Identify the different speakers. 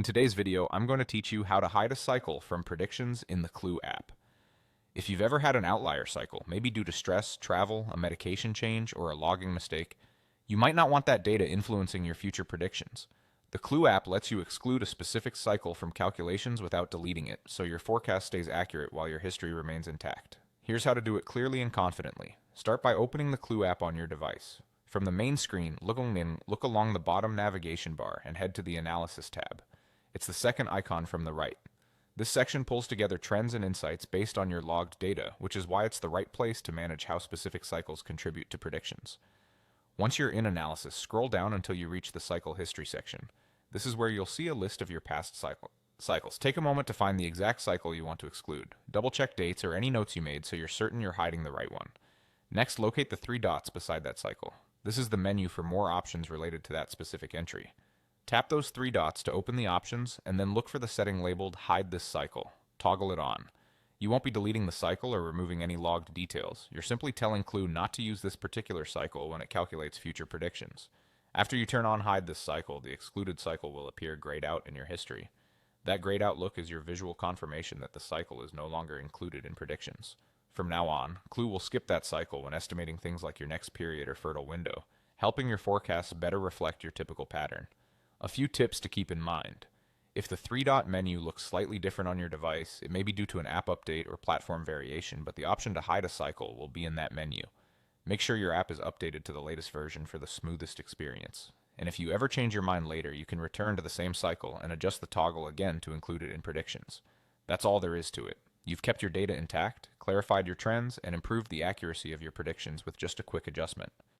Speaker 1: In today's video, I'm going to teach you how to hide a cycle from predictions in the Clue app. If you've ever had an outlier cycle, maybe due to stress, travel, a medication change, or a logging mistake, you might not want that data influencing your future predictions. The Clue app lets you exclude a specific cycle from calculations without deleting it, so your forecast stays accurate while your history remains intact. Here's how to do it clearly and confidently. Start by opening the Clue app on your device. From the main screen, look along the bottom navigation bar and head to the Analysis tab. It's the second icon from the right. This section pulls together trends and insights based on your logged data, which is why it's the right place to manage how specific cycles contribute to predictions. Once you're in Analysis, scroll down until you reach the Cycle History section. This is where you'll see a list of your past cycles. Take a moment to find the exact cycle you want to exclude. Double-check dates or any notes you made so you're certain you're hiding the right one. Next, locate the three dots beside that cycle. This is the menu for more options related to that specific entry. Tap those three dots to open the options, and then look for the setting labeled Hide this cycle. Toggle it on. You won't be deleting the cycle or removing any logged details. You're simply telling Clue not to use this particular cycle when it calculates future predictions. After you turn on Hide this cycle, the excluded cycle will appear grayed out in your history. That grayed out look is your visual confirmation that the cycle is no longer included in predictions. From now on, Clue will skip that cycle when estimating things like your next period or fertile window, helping your forecasts better reflect your typical pattern. A few tips to keep in mind. If the three-dot menu looks slightly different on your device, it may be due to an app update or platform variation, but the option to hide a cycle will be in that menu. Make sure your app is updated to the latest version for the smoothest experience. And if you ever change your mind later, you can return to the same cycle and adjust the toggle again to include it in predictions. That's all there is to it. You've kept your data intact, clarified your trends, and improved the accuracy of your predictions with just a quick adjustment.